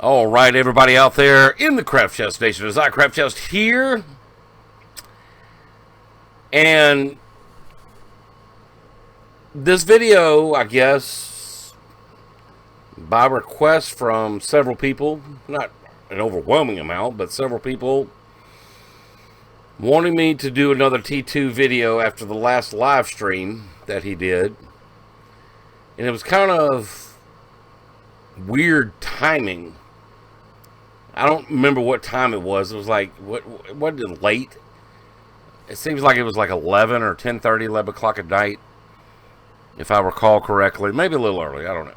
All right, everybody out there in the Craft Chest Nation, it's Craft Chest here, and this video, I guess, by request from several people, not an overwhelming amount, but several people wanting me to do another T2 video after the last live stream that he did, and it was kind of weird timing. I don't remember what time it was. It was like, what is it, late? It seems like it was like 11 or 10:30, 11 o'clock at night, if I recall correctly. Maybe a little early, I don't know.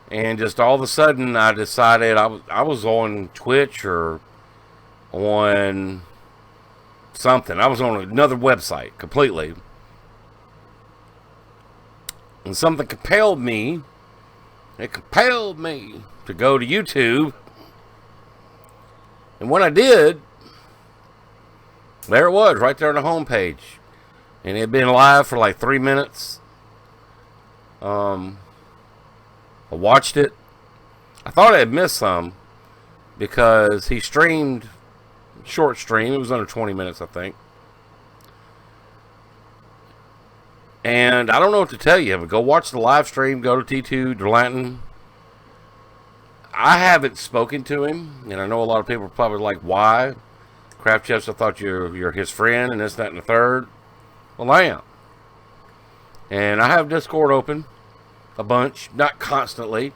And just all of a sudden, I decided I was on Twitch or on something. I was on another website completely. And something compelled me, to go to YouTube. And when I did, there it was, right there on the homepage. And it had been live for like 3 minutes. I watched it. I thought I had missed some because he streamed, short stream. It was under 20 minutes, I think. And I don't know what to tell you, but go watch the live stream. Go to T2 Defiant. I haven't spoken to him, and I know a lot of people are probably like, why? Craft Chefs, I thought you're his friend, and this, that, and the third. Well, I am. And I have Discord open a bunch, not constantly.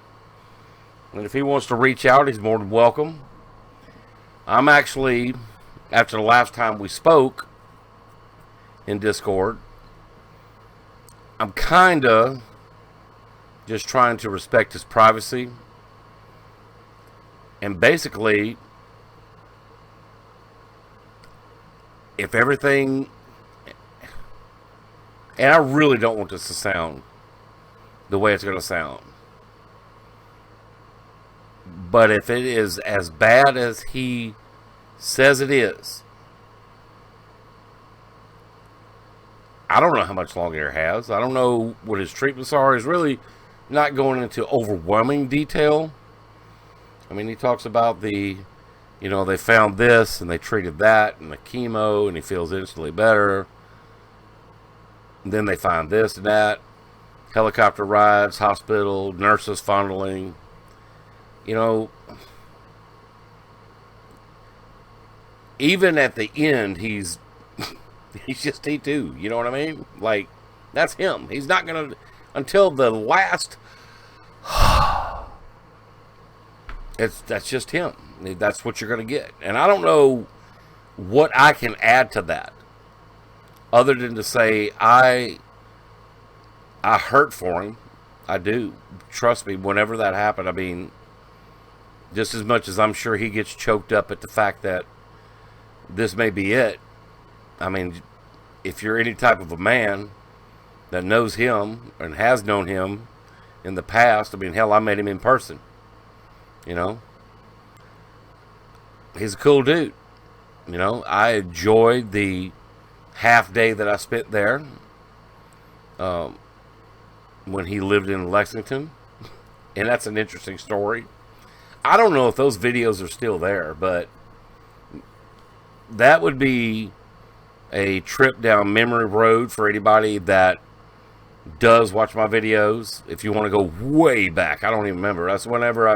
And if he wants to reach out, he's more than welcome. I'm actually, after the last time we spoke in Discord, I'm kind of just trying to respect his privacy. And basically, if everything, and I really don't want this to sound the way it's going to sound, but if it is as bad as he says it is, I don't know how much longer he has. I don't know what his treatments are. He's really not going into overwhelming detail. I mean, he talks about they found this and they treated that and the chemo and he feels instantly better. And then they find this and that. Helicopter rides, hospital, nurses fondling. Even at the end, he's just T2. You know what I mean? Like, that's him. He's not going to, until the last... That's just him. That's what you're going to get. And I don't know what I can add to that, other than to say I hurt for him. I do. Trust me, whenever that happened, I mean, just as much as I'm sure he gets choked up at the fact that this may be it. I mean, if you're any type of a man that knows him and has known him in the past, I mean, hell, I met him in person. He's a cool dude. I enjoyed the half day that I spent there when he lived in Lexington. And that's an interesting story. I don't know if those videos are still there, but that would be a trip down memory road for anybody that does watch my videos. If you want to go way back, I don't even remember. That's whenever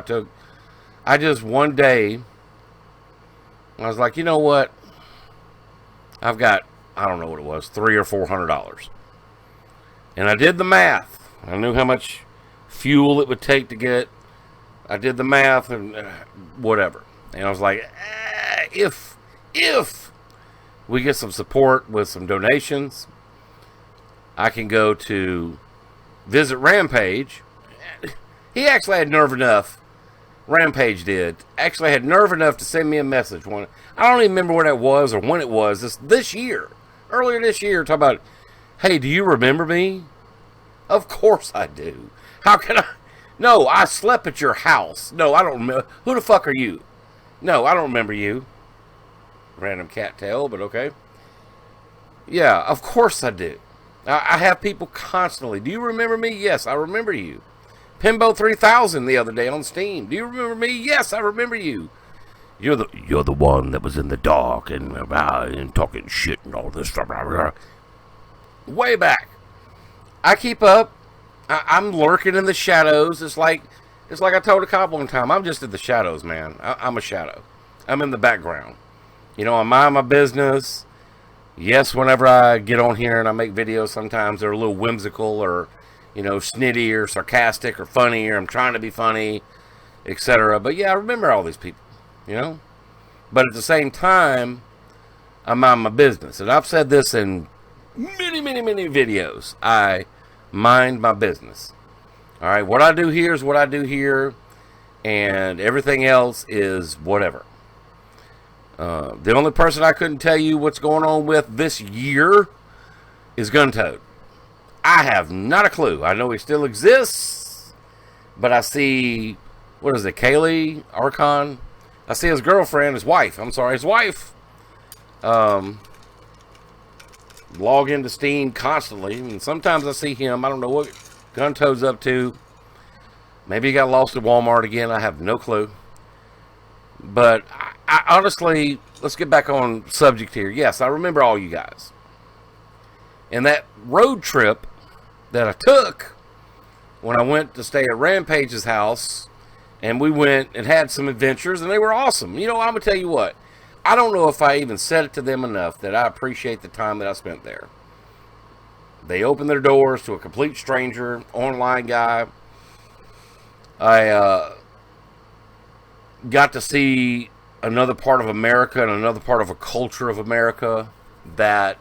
one day, I was like, you know what? I've got, I don't know what it was, $300 or $400. And I did the math. I knew how much fuel it would take to get. I did the math and whatever. And I was like, if we get some support with some donations, I can go to visit Rampage. He actually had nerve enough. Rampage did. Actually had nerve enough to send me a message. I don't even remember what it was or when it was. This year. Earlier this year. Talk about, hey, do you remember me? Of course I do. How can I? No, I slept at your house. No, I don't remember. Who the fuck are you? No, I don't remember you. Random cattail, but okay. Yeah, of course I do. I have people constantly. Do you remember me? Yes, I remember you. Pimbo 3000 the other day on Steam. Do you remember me? Yes, I remember you. You're the one that was in the dark and talking shit and all this stuff. Way back. I keep up. I'm lurking in the shadows. It's like I told a cop one time. I'm just in the shadows, man. I'm a shadow. I'm in the background. You know, I mind my business. Yes, whenever I get on here and I make videos, sometimes they're a little whimsical or, you know, snitty or sarcastic or funny, or I'm trying to be funny, etc. But yeah, I remember all these people, you know. But at the same time, I mind my business. And I've said this in many, many, many videos. I mind my business. All right, what I do here is what I do here, and everything else is whatever. The only person I couldn't tell you what's going on with this year is Guntoad. I have not a clue. I know he still exists, but I see, what is it, Kaylee Archon? I see his girlfriend, his wife. Log into Steam constantly, and sometimes I see him. I don't know what Guntoad's up to. Maybe he got lost at Walmart again. I have no clue. But I honestly, let's get back on subject here. Yes, I remember all you guys. And that road trip that I took when I went to stay at Rampage's house, and we went and had some adventures, and they were awesome. You know, I'm going to tell you what. I don't know if I even said it to them enough that I appreciate the time that I spent there. They opened their doors to a complete stranger, online guy. I got to see another part of America and another part of a culture of America that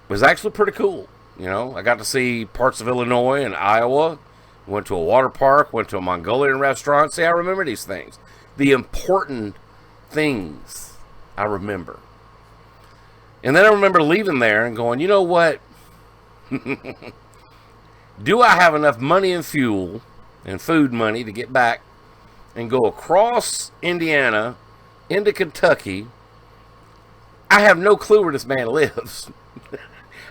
was actually pretty cool. You know, I got to see parts of Illinois and Iowa. Went to a water park, went to a Mongolian restaurant. See, I remember these things. The important things I remember. And then I remember leaving there and going, you know what? Do I have enough money and fuel and food money to get back and go across Indiana into Kentucky? I have no clue where this man lives.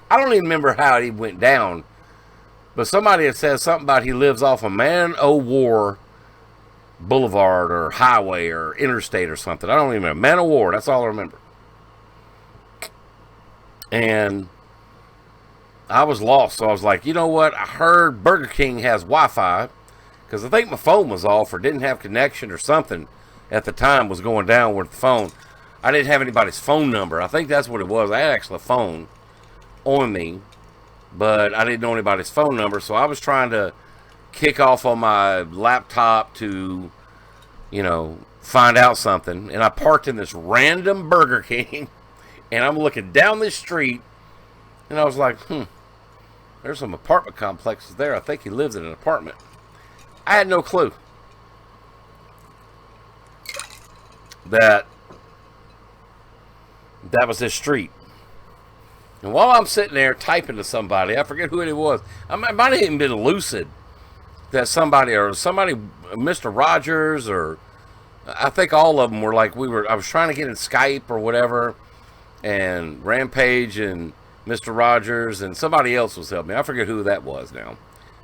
I don't even remember how he went down. But somebody had said something about he lives off a Man-O-War Boulevard or highway or interstate or something. I don't even remember. Man-O-War, that's all I remember. And I was lost, so I was like, you know what? I heard Burger King has Wi-Fi, because I think my phone was off or didn't have connection or something at the time was going down with the phone. I didn't have anybody's phone number. I think that's what it was. I had actually a phone on me, but I didn't know anybody's phone number, so I was trying to kick off on my laptop to, you know, find out something. And I parked in this random Burger King, and I'm looking down this street, and I was like, there's some apartment complexes there. I think he lives in an apartment. I had no clue that was his street. And while I'm sitting there typing to somebody, I forget who it was. It might have even been Lucid. That somebody, Mr. Rogers, or I think all of them were like, I was trying to get in Skype or whatever, and Rampage and Mr. Rogers and somebody else was helping me. I forget who that was now.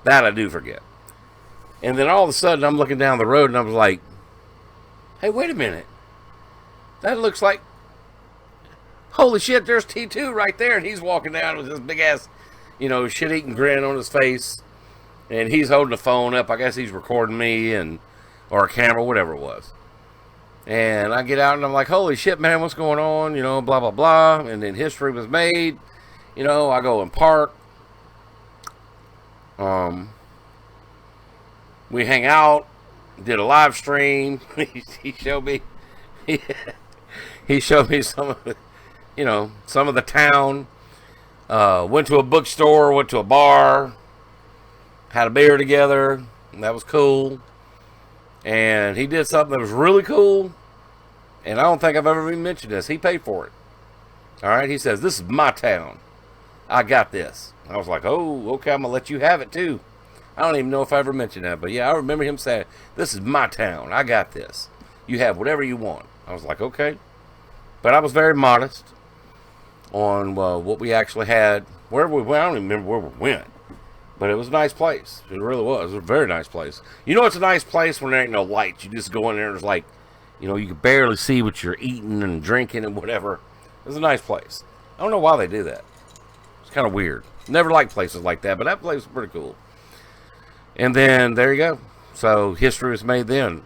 That I do forget. And then all of a sudden I'm looking down the road and I was like, hey, wait a minute. That looks like, holy shit, there's T2 right there. And he's walking down with this big ass, you know, shit-eating grin on his face. And he's holding the phone up. I guess he's recording me or a camera, whatever it was. And I get out and I'm like, holy shit, man, what's going on? You know, blah, blah, blah. And then history was made. You know, I go and park. We hang out. Did a live stream. He showed me. He showed me some of the, you know, some of the town. Went to a bookstore. Went to a bar. Had a beer together. And that was cool. And he did something that was really cool. And I don't think I've ever even mentioned this. He paid for it. All right. He says, this is my town. I got this. I was like, oh, okay. I'm going to let you have it too. I don't even know if I ever mentioned that. But yeah, I remember him saying, this is my town. I got this. You have whatever you want. I was like, okay. But I was very modest on what we actually had. Where we went. I don't even remember where we went. But it was a nice place. It really was. It was a very nice place. You know, it's a nice place when there ain't no lights. You just go in there and it's like, you know, you can barely see what you're eating and drinking and whatever. It's a nice place. I don't know why they do that. It's kind of weird. Never liked places like that, but that place was pretty cool. And then, there you go. So, history was made then.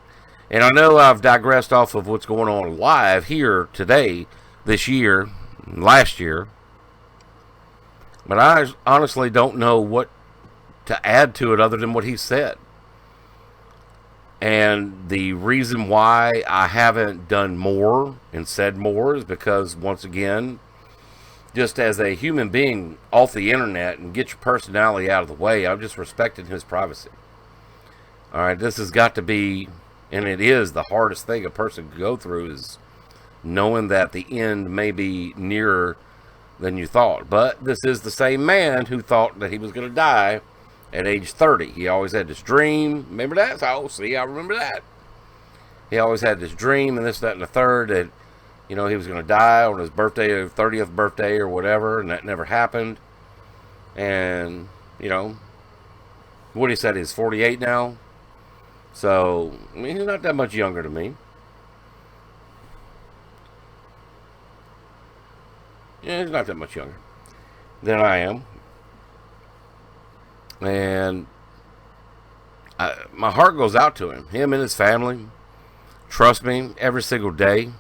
And I know I've digressed off of what's going on live here today, this year, last year. But I honestly don't know what to add to it other than what he said. And the reason why I haven't done more and said more is because, once again, just as a human being off the internet and get your personality out of the way, I'm just respecting his privacy. Alright, this has got to be, and it is the hardest thing a person could go through, is knowing that the end may be nearer than you thought. But this is the same man who thought that he was going to die at age 30. He always had this dream. Remember that? Oh, see, I remember that. He always had this dream and this, that, and the third that, you know, he was going to die on his birthday, or 30th birthday or whatever, and that never happened. And, you know, what he said, he's 48 now. So, I mean, he's not that much younger than me. Yeah, he's not that much younger than I am. And my heart goes out to him and his family. Trust me, every single day.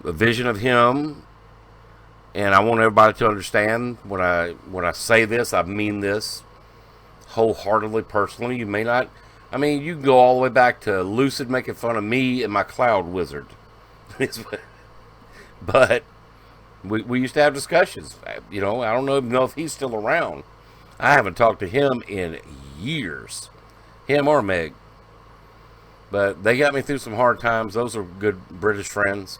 A vision of him, and I want everybody to understand when I say this, I mean this wholeheartly, personally. You may not, I mean, you can go all the way back to Lucid making fun of me and my cloud wizard. But we used to have discussions. You know, I don't even know if he's still around. I haven't talked to him in years. Him or Meg. But they got me through some hard times. Those are good British friends.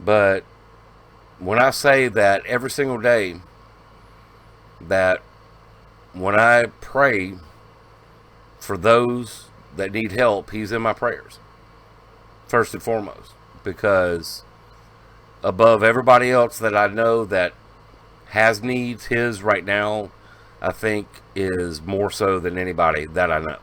But when I say that every single day, that when I pray for those that need help, he's in my prayers. First and foremost. Because above everybody else that I know that has needs, his right now, I think, is more so than anybody that I know.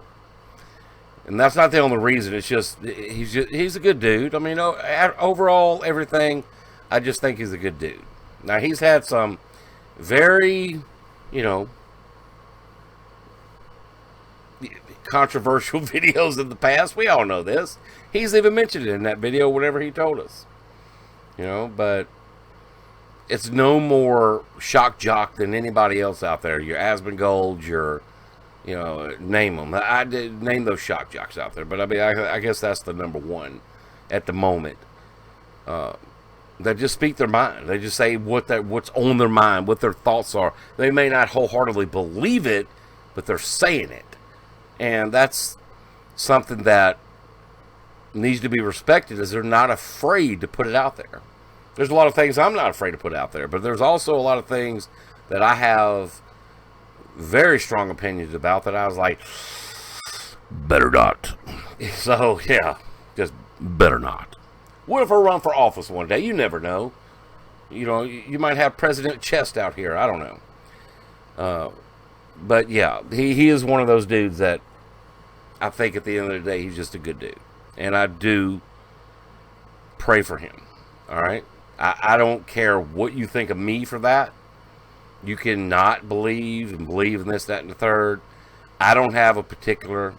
And that's not the only reason. It's just he's a good dude. I mean, overall, everything, I just think he's a good dude. Now, he's had some very, you know, controversial videos in the past. We all know this. He's even mentioned it in that video, whatever he told us. You know, but it's no more shock jock than anybody else out there. Your Asmongold, your, you know, name them. I did name those shock jocks out there, but I mean, I guess that's the number one at the moment. They just speak their mind. They just say what's on their mind, what their thoughts are. They may not wholeheartedly believe it, but they're saying it, and that's something that needs to be respected. Is they're not afraid to put it out there. There's a lot of things I'm not afraid to put out there, but there's also a lot of things that I have very strong opinions about that I was like, better not. So, yeah, just better not. What if I run for office one day? You never know. You know, you might have President Chest out here. I don't know. But, yeah, he is one of those dudes that I think at the end of the day, he's just a good dude. And I do pray for him. All right? I don't care what you think of me for that. You cannot believe and believe in this, that, and the third. I don't have a particular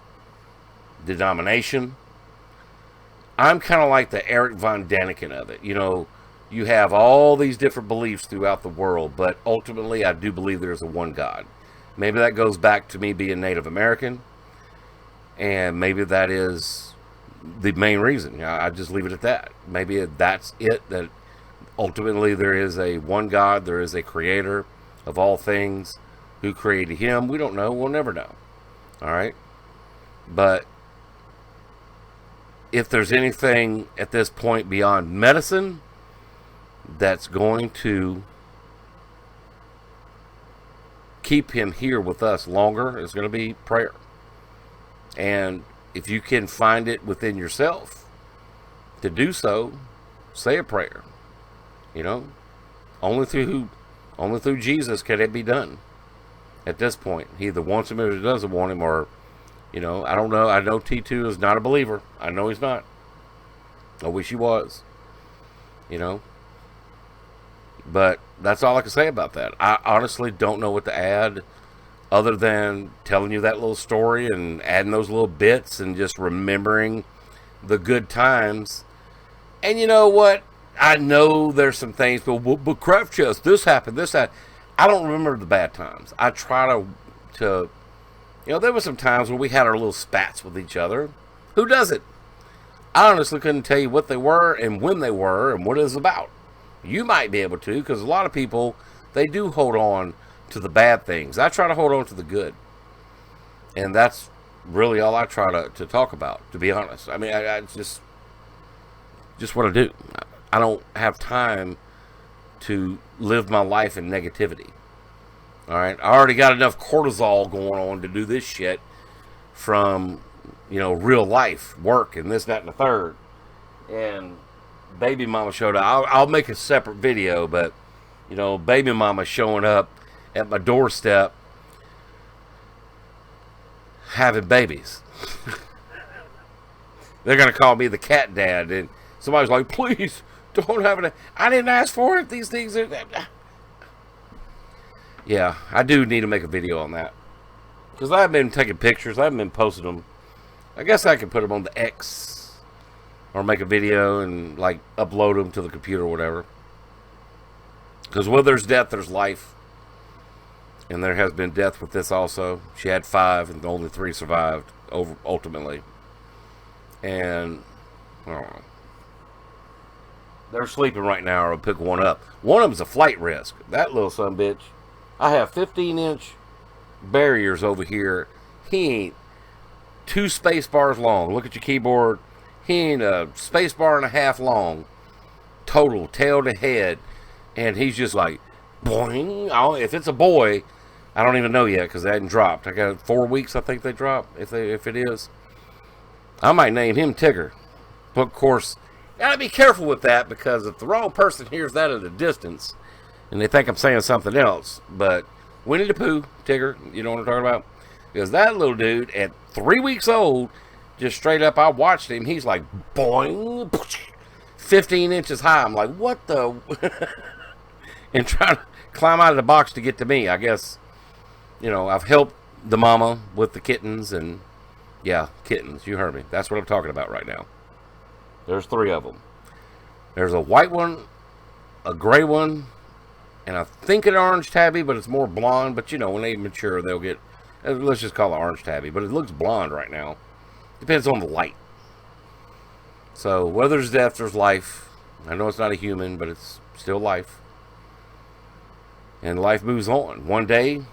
denomination. I'm kind of like the Eric Von Daniken of it. You know, you have all these different beliefs throughout the world, but ultimately I do believe there's a one God. Maybe that goes back to me being Native American, and maybe that is the main reason. I just leave it at that. Maybe that's it, that ultimately there is a one God, there is a creator of all things. Who created him? We don't know. We'll never know. All right? But if there's anything at this point beyond medicine that's going to keep him here with us longer, it's going to be prayer. And if you can find it within yourself to do so, say a prayer. You know, only through Jesus can it be done. At this point, he either wants him or he doesn't want him, or, I don't know. I know T2 is not a believer. I know he's not. I wish he was. But that's all I can say about that. I honestly don't know what to add other than telling you that little story and adding those little bits and just remembering the good times. And you know what? I know there's some things, but Craft Chest, this happened, this happened. I don't remember the bad times. I try to there were some times when we had our little spats with each other. Who doesn't? I honestly couldn't tell you what they were and when they were and what it was about. You might be able to, because a lot of people, they do hold on to the bad things. I try to hold on to the good. And that's really all I try to talk about, to be honest. I mean, I just what I do. I don't have time to live my life in negativity. All right? I already got enough cortisol going on to do this shit from, real life, work, and this, that, and the third. And baby mama showed up. I'll make a separate video, but, baby mama showing up at my doorstep having babies. They're going to call me the cat dad, and somebody's like, please, don't have it. I didn't ask for it. These things are... Yeah, I do need to make a video on that. Because I've been taking pictures. I haven't been posting them. I guess I could put them on the X. Or make a video and, upload them to the computer or whatever. Because where there's death, there's life. And there has been death with this also. She had 5 and only 3 survived ultimately. And, I don't know. They're sleeping right now, or I'll pick one up. One of them's a flight risk. That little sumbitch. I have 15-inch barriers over here. He ain't 2 space bars long. Look at your keyboard. He ain't a space bar and a half long. Total, tail to head. And he's just like, boing. If it's a boy, I don't even know yet because they hadn't dropped. I got 4 weeks, I think they drop, if it is. I might name him Tigger. But, of course, gotta be careful with that, because if the wrong person hears that at a distance and they think I'm saying something else, but Winnie the Pooh, Tigger, you know what I'm talking about? Because that little dude, at 3 weeks old, just straight up, I watched him, he's like, boing, 15 inches high. I'm like, what the? And trying to climb out of the box to get to me. I guess, I've helped the mama with the kittens, and yeah, kittens, you heard me. That's what I'm talking about right now. There's 3 of them. There's a white one, a gray one, and I think an orange tabby, but it's more blonde. But, when they mature, they'll get, let's just call it orange tabby. But it looks blonde right now. Depends on the light. So, where there's death, there's life. I know it's not a human, but it's still life. And life moves on. One day,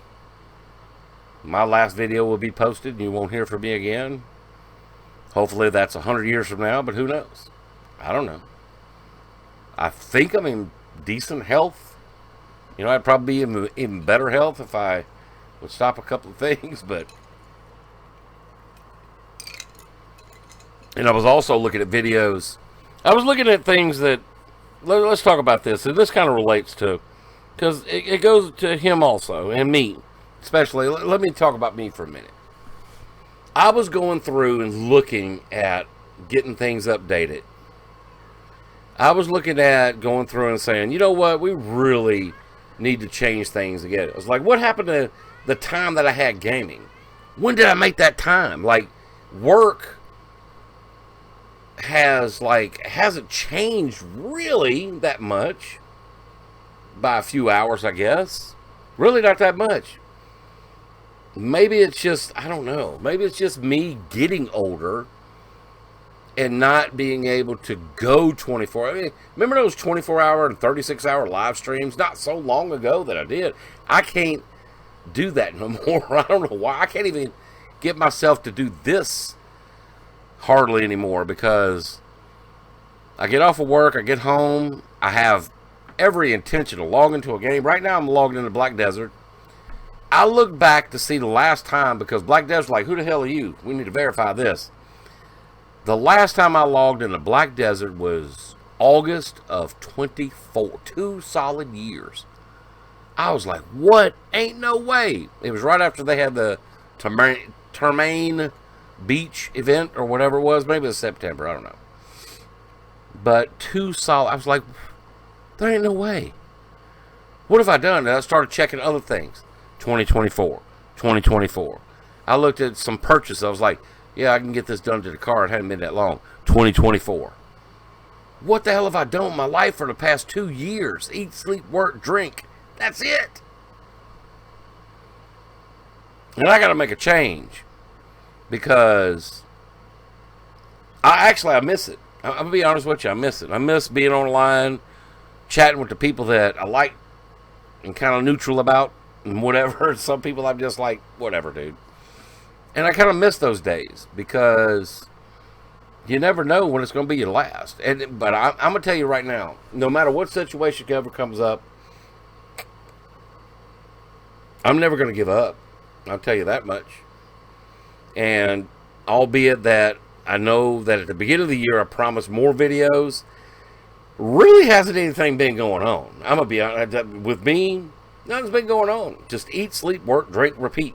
my last video will be posted, and you won't hear from me again. Hopefully that's 100 years from now, but who knows? I don't know. I think I'm in decent health. I'd probably be in even better health if I would stop a couple of things, but... And I was also looking at videos. I was looking at things that... Let's talk about this, and this kind of relates to... Because it goes to him also, and me, especially. Let me talk about me for a minute. I was going through and looking at getting things updated. I was looking at going through and saying, you know what, we really need to change things again. I was like, what happened to the time that I had gaming? When did I make that time? Work hasn't changed really that much. By a few hours, I guess. Really not that much. Maybe it's just, I don't know. Maybe it's just me getting older and not being able to go 24. I mean, remember those 24-hour and 36-hour live streams not so long ago that I did? I can't do that no more. I don't know why. I can't even get myself to do this hardly anymore, because I get off of work, I get home, I have every intention to log into a game. Right now I'm logged into Black Desert. I look back to see the last time, because Black Desert's like, who the hell are you? We need to verify this. The last time I logged into Black Desert was August of 24. 2 solid years. I was like, what? Ain't no way. It was right after they had the Termaine Beach event or whatever it was. Maybe it was September. I don't know. But 2 solid. I was like, there ain't no way. What have I done? And I started checking other things. 2024. 2024. I looked at some purchases. I was like, yeah, I can get this done to the car. It hadn't been that long. 2024. What the hell have I done with my life for the past 2 years? Eat, sleep, work, drink. That's it. And I got to make a change. Because I miss it. I'm going to be honest with you. I miss it. I miss being online, chatting with the people that I like and kind of neutral about and whatever. Some people I'm just like, whatever, dude. And I kind of miss those days because you never know when it's going to be your last. But I'm going to tell you right now, no matter what situation ever comes up, I'm never going to give up. I'll tell you that much. And albeit that I know that at the beginning of the year I promised more videos, really hasn't anything been going on. I'm going to be honest, with me, nothing's been going on. Just eat, sleep, work, drink, repeat.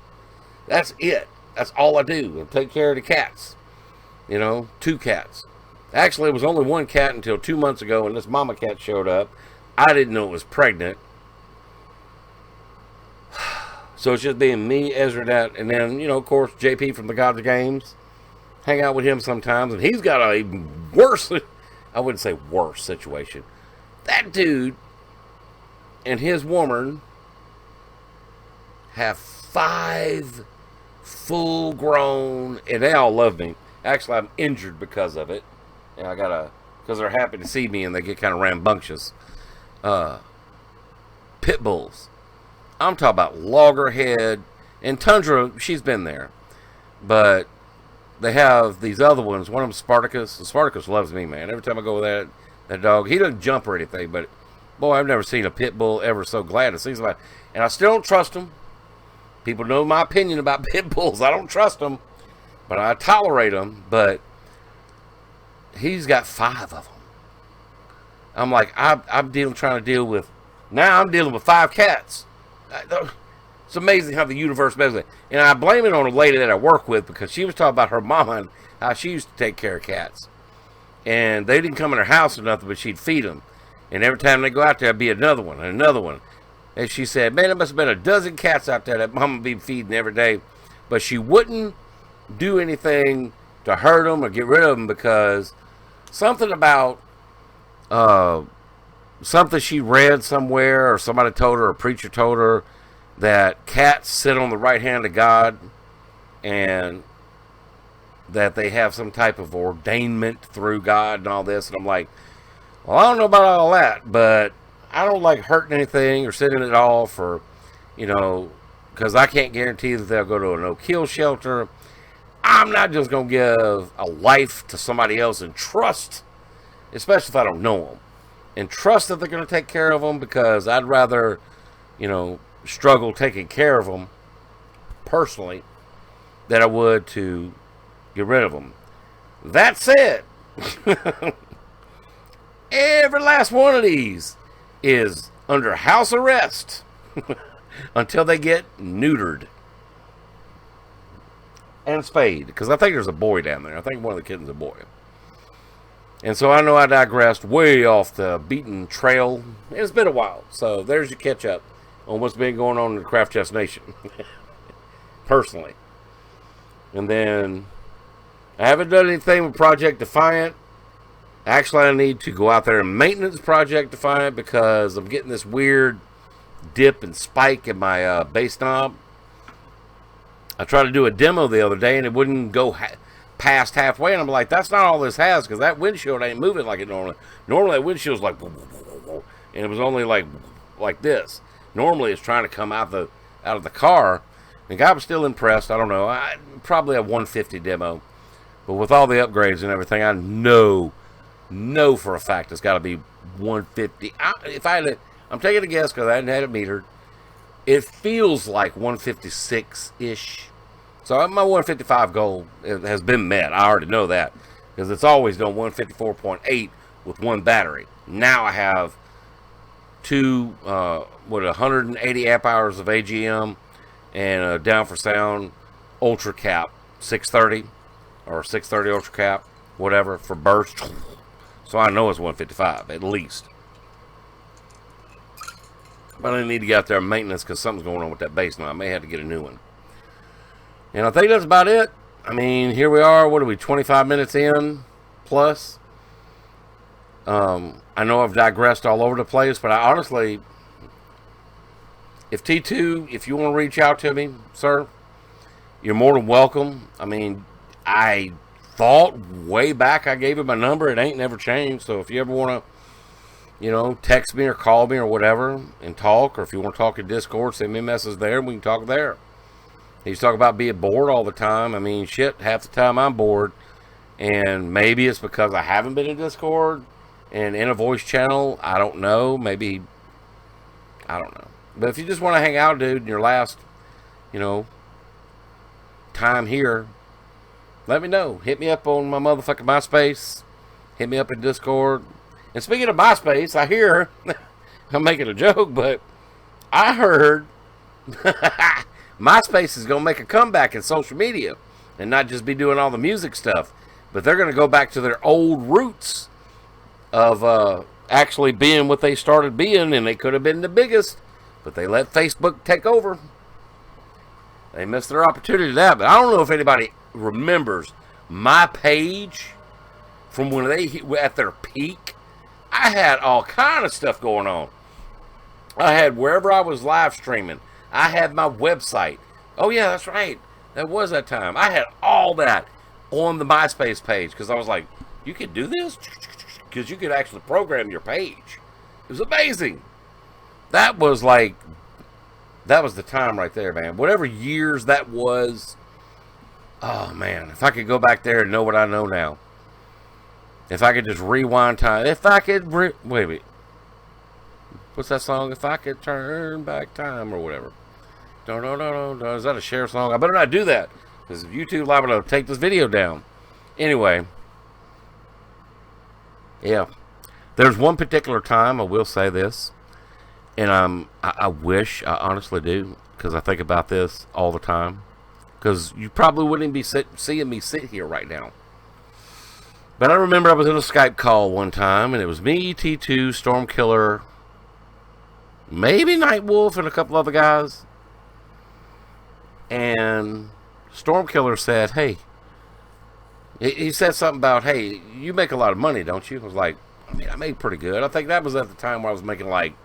That's it. That's all I do. I take care of the cats. 2 cats. Actually, it was only 1 cat until 2 months ago when this mama cat showed up. I didn't know it was pregnant. So it's just being me, Ezra, that, and then, of course, JP from the Gods of Games. Hang out with him sometimes, and he's got a even worse, I wouldn't say worse situation. That dude and his woman have 5 full-grown, and they all love me. Actually, I'm injured because of it. And because they're happy to see me and they get kind of rambunctious. Pit bulls. I'm talking about loggerhead. And Tundra, she's been there. But they have these other ones. One of them, Spartacus. And Spartacus loves me, man. Every time I go with that dog, he doesn't jump or anything. But, boy, I've never seen a pit bull ever so glad to see somebody. And I still don't trust them. People know my opinion about pit bulls. I don't trust them. But I tolerate them. But he's got 5 of them. I'm like, I'm trying to deal with, now I'm dealing with 5 cats. It's amazing how the universe does it. And I blame it on a lady that I work with because she was talking about her mama and how she used to take care of cats. And they didn't come in her house or nothing, but she'd feed them. And every time they go out there, there'd be another one and another one. And she said, man, there must have been a dozen cats out there that mama be feeding every day. But she wouldn't do anything to hurt them or get rid of them because something about something she read somewhere or somebody told her, a preacher told her, that cats sit on the right hand of God and that they have some type of ordainment through God and all this. And I'm like, well, I don't know about all that, but I don't like hurting anything or sitting it off or, because I can't guarantee that they'll go to a no-kill shelter. I'm not just going to give a life to somebody else and trust, especially if I don't know them, and trust that they're going to take care of them because I'd rather, struggle taking care of them personally than I would to get rid of them. That said, every last one of these is under house arrest until they get neutered and spayed, because I think there's a boy down there. I think one of the kittens is a boy. And so I know I digressed way off the beaten trail. It's been a while, so there's your catch up on what's been going on in the Craft Chest Nation personally. And then I haven't done anything with Project Defiant. Actually, I need to go out there and maintenance Project Defiant because I'm getting this weird dip and spike in my bass knob. I tried to do a demo the other day and it wouldn't go past halfway, and I'm like, that's not all this has, because that windshield ain't moving like it normally. Normally that windshield's like, and it was only like this. Normally it's trying to come out of the car. The guy was still impressed. I don't know. Probably a 150 demo, but with all the upgrades and everything, I know for a fact it's got to be 150. I'm taking a guess because I hadn't had it metered. It feels like 156-ish. So my 155 goal has been met. I already know that because it's always done 154.8 with one battery. Now I have two, 180 amp hours of AGM and a down for sound ultra cap 630 or 630 ultra cap, whatever, for burst. So I know it's 155 at least. But I need to get out there and maintenance because something's going on with that bass now. I may have to get a new one. And I think that's about it. I mean, here we are. What are we, 25 minutes in plus? I know I've digressed all over the place, but I honestly, if T2, if you want to reach out to me, sir, you're more than welcome. I mean, I thought way back I gave him my number. It ain't never changed. So if you ever want to, text me or call me or whatever and talk, or if you want to talk in Discord, send me a message there and we can talk there. He's talking about being bored all the time. I mean, shit, half the time I'm bored. And maybe it's because I haven't been in Discord and in a voice channel. I don't know. Maybe, I don't know. But if you just want to hang out, dude, in your last, time here, let me know. Hit me up on my motherfucking MySpace. Hit me up in Discord. And speaking of MySpace, I hear, I'm making a joke, but I heard MySpace is going to make a comeback in social media and not just be doing all the music stuff, but they're going to go back to their old roots of actually being what they started being, and they could have been the biggest, but they let Facebook take over. They missed their opportunity to that, but I don't know if anybody remembers my page from when they were at their peak. I had all kind of stuff going on. I had wherever I was live streaming. I had my website. Oh yeah, that's right. That was that time. I had all that on the MySpace page because I was like, you could do this? Because you could actually program your page. It was amazing. That was the time right there, man. Whatever years that was. Oh man, if I could go back there and know what I know now. If I could just rewind time. If I could wait. What's that song? If I could turn back time or whatever. No. Is that a Cher song? I better not do that. Because YouTube liable to take this video down. Anyway. Yeah. There's one particular time, I will say this. And I wish, I honestly do. Because I think about this all the time. Because you probably wouldn't be seeing me sit here right now. But I remember I was in a Skype call one time, and it was me, T2, Stormkiller, maybe Nightwolf, and a couple other guys. And Stormkiller said, hey, he said something about, hey, you make a lot of money, don't you? I was like, I mean, I made pretty good. I think that was at the time where I was making like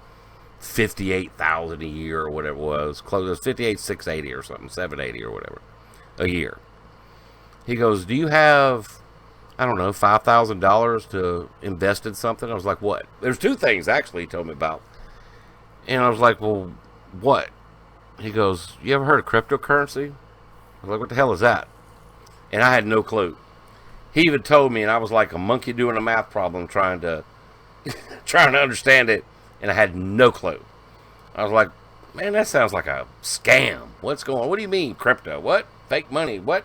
$58,000 a year or whatever it was. Close, it was 58,680 or something, 780 or whatever a year. He goes, do you have, I don't know, $5,000 to invest in something? I was like, what? There's two things, actually, he told me about. And I was like, well, what? He goes, you ever heard of cryptocurrency? I was like, what the hell is that? And I had no clue. He even told me, and I was like a monkey doing a math problem trying to understand it, and I had no clue. I was like, man, that sounds like a scam. What's going on? What do you mean, crypto? What? Fake money? What?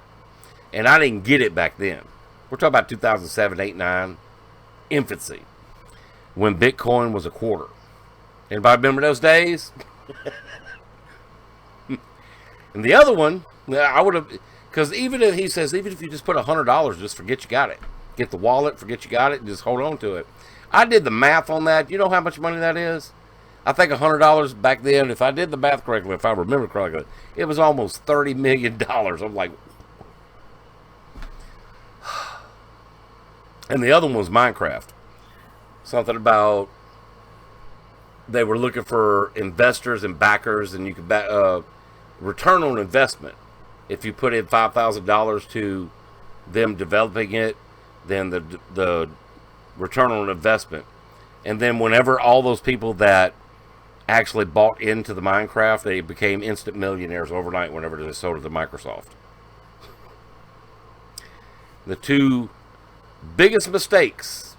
And I didn't get it back then. We're talking about 2007, 8, 9, infancy, when Bitcoin was a quarter. Anybody remember those days? And the other one, I would have, because even if he says, even if you just put $100, just forget you got it. Get the wallet, forget you got it, and just hold on to it. I did the math on that. You know how much money that is? I think $100 back then, if I did the math correctly, if I remember correctly, it was almost $30 million. I'm like, and the other one was Minecraft. Something about they were looking for investors and backers, and you could return on investment. If you put in $5,000 to them developing it, then the return on investment. And then whenever all those people that actually bought into the Minecraft, they became instant millionaires overnight whenever they sold it to Microsoft. The two biggest mistakes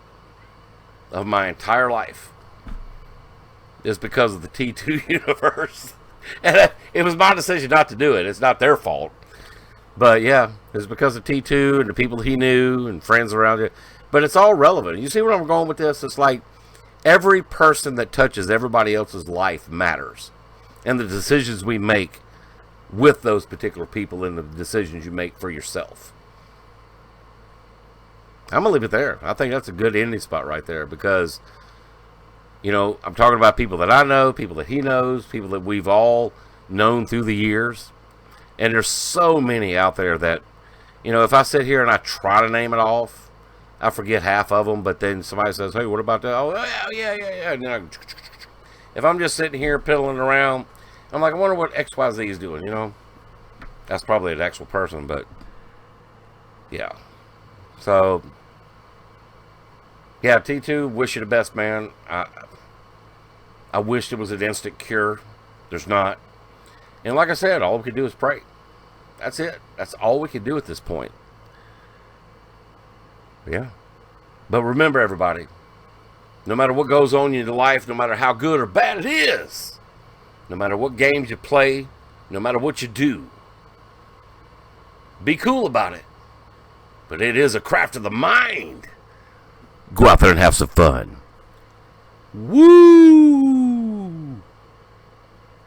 of my entire life is because of the T2 universe. And it was my decision not to do it. It's not their fault. But yeah, it's because of T2 and the people he knew and friends around it. But it's all relevant. You see where I'm going with this? It's like, Every person that touches everybody else's life matters. And the decisions we make with those particular people and the decisions you make for yourself. I'm going to leave it there. I think that's a good ending spot right there because, I'm talking about people that I know, people that he knows, people that we've all known through the years. And there's so many out there that, if I sit here and I try to name it off, I forget half of them, but then somebody says, hey, what about that? Oh, yeah. And if I'm just sitting here piddling around, I'm like, I wonder what XYZ is doing, That's probably an actual person, but yeah. So, yeah, T2, wish you the best, man. I wish there was an instant cure. There's not. And like I said, all we can do is pray. That's it. That's all we can do at this point. Yeah. But remember, everybody, no matter what goes on in your life, no matter how good or bad it is, no matter what games you play, no matter what you do, be cool about it. But it is a craft of the mind. Go out there and have some fun. Woo!